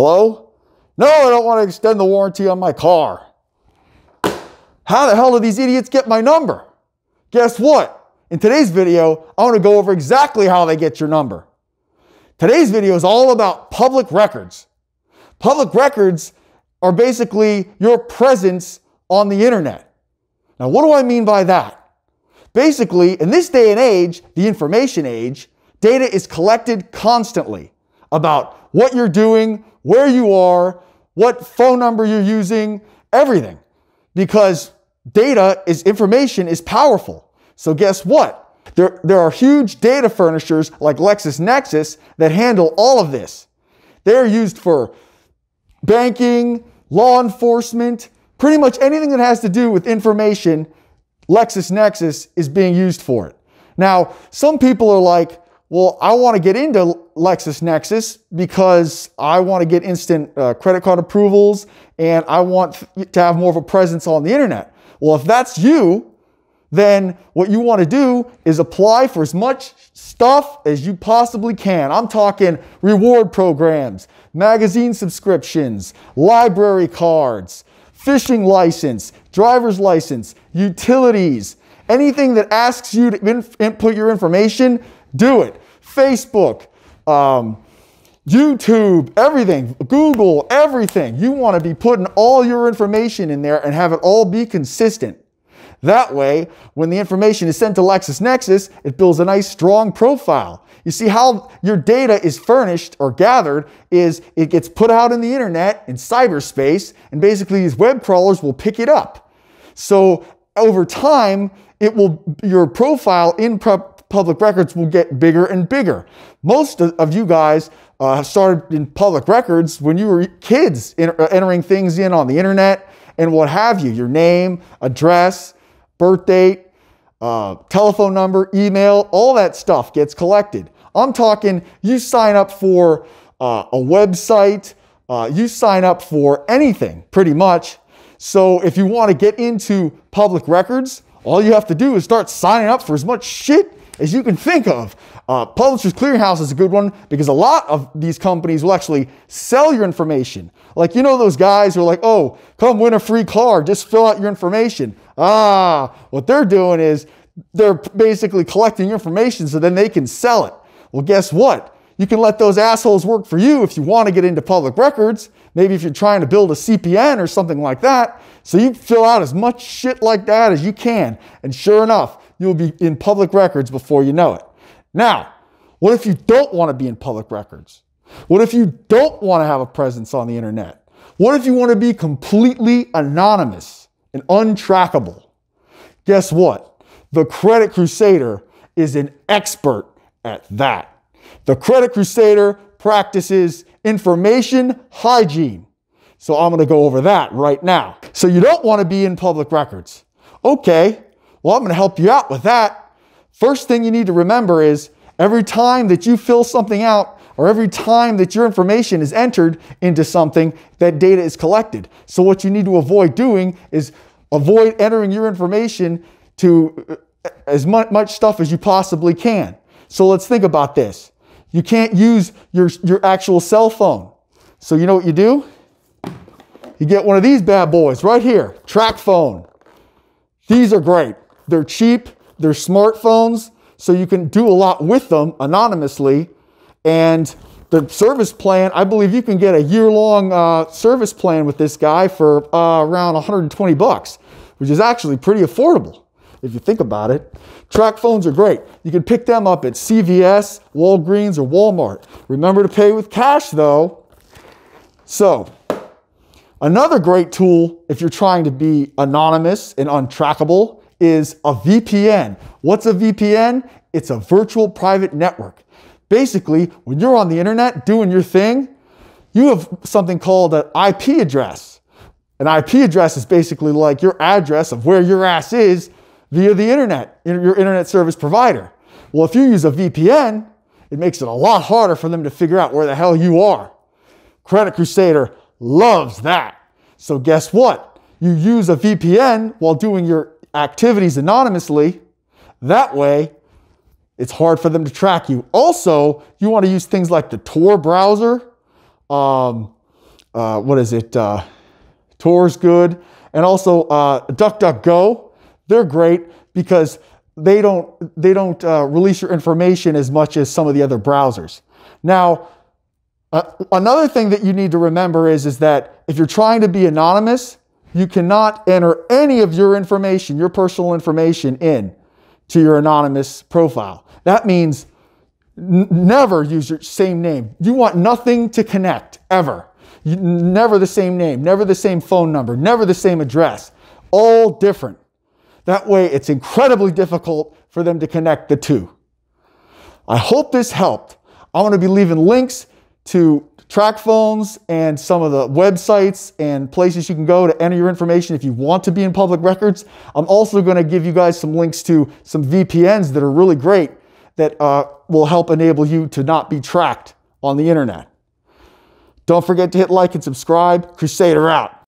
Hello? No, I don't want to extend the warranty on my car. How the hell did these idiots get my number? Guess what? In today's video, I want to go over exactly how they get your number. Today's video is all about public records. Public records are basically your presence on the internet. Now, what do I mean by that? Basically, in this day and age, the information age, data is collected constantly about what you're doing, where you are, what phone number you're using, everything. Because information is powerful. So guess what? There are huge data furnishers like LexisNexis that handle all of this. They're used for banking, law enforcement, pretty much anything that has to do with information. LexisNexis is being used for it. Now, some people are like, well, I want to get into LexisNexis because I want to get instant credit card approvals and I want to have more of a presence on the internet. Well, if that's you, then what you want to do is apply for as much stuff as you possibly can. I'm talking reward programs, magazine subscriptions, library cards, fishing license, driver's license, utilities, anything that asks you to input your information, do it. Facebook, YouTube, everything, Google, everything. You want to be putting all your information in there and have it all be consistent. That way, when the information is sent to LexisNexis, it builds a nice, strong profile. You see how your data is furnished or gathered is it gets put out in the internet, in cyberspace, and basically these web crawlers will pick it up. So over time, your profile in public records will get bigger and bigger. Most of you guys started in public records when you were kids, entering things in on the internet and what have you. Your name, address, birth date, telephone number, email, all that stuff gets collected. I'm talking you sign up for a website, you sign up for anything pretty much. So if you want to get into public records, all you have to do is start signing up for as much shit as you can think of. Publishers Clearinghouse is a good one because a lot of these companies will actually sell your information. Like, you know those guys who are like, oh, come win a free car, just fill out your information. What they're doing is they're basically collecting your information so then they can sell it. Well, guess what? You can let those assholes work for you if you want to get into public records. Maybe if you're trying to build a CPN or something like that. So you fill out as much shit like that as you can. And sure enough, you'll be in public records before you know it. Now, what if you don't want to be in public records? What if you don't want to have a presence on the internet? What if you want to be completely anonymous and untrackable? Guess what? The Credit Crusader is an expert at that. The Credit Crusader practices information hygiene. So I'm going to go over that right now. So you don't want to be in public records. Okay, well, I'm going to help you out with that. First thing you need to remember is every time that you fill something out or every time that your information is entered into something, that data is collected. So what you need to avoid doing is avoid entering your information to as much stuff as you possibly can. So let's think about this. You can't use your actual cell phone. So you know what you do? You get one of these bad boys right here, TracFone. These are great. They're cheap, they're smartphones, so you can do a lot with them anonymously. And the service plan, I believe you can get a year-long service plan with this guy for around 120 bucks, which is actually pretty affordable if you think about it. TracFones are great. You can pick them up at CVS, Walgreens, or Walmart. Remember to pay with cash though. So, another great tool if you're trying to be anonymous and untrackable is a VPN. What's a VPN? It's a virtual private network. Basically, when you're on the internet doing your thing, you have something called an IP address. An IP address is basically like your address of where your ass is via the internet, your internet service provider. Well, if you use a VPN, it makes it a lot harder for them to figure out where the hell you are. Credit Crusader loves that. So guess what? You use a VPN while doing your activities anonymously. That way, it's hard for them to track you. Also, you want to use things like the Tor browser. what is it? Tor's good. And also DuckDuckGo. They're great because they don't release your information as much as some of the other browsers. Now, another thing that you need to remember is that if you're trying to be anonymous, you cannot enter any of your information, your personal information, in to your anonymous profile. That means never use your same name. You want nothing to connect, ever. Never the same name, never the same phone number, never the same address. All different. That way, it's incredibly difficult for them to connect the two. I hope this helped. I'm going to be leaving links to TracFones and some of the websites and places you can go to enter your information if you want to be in public records. I'm also going to give you guys some links to some VPNs that are really great that will help enable you to not be tracked on the internet. Don't forget to hit like and subscribe. Crusader out.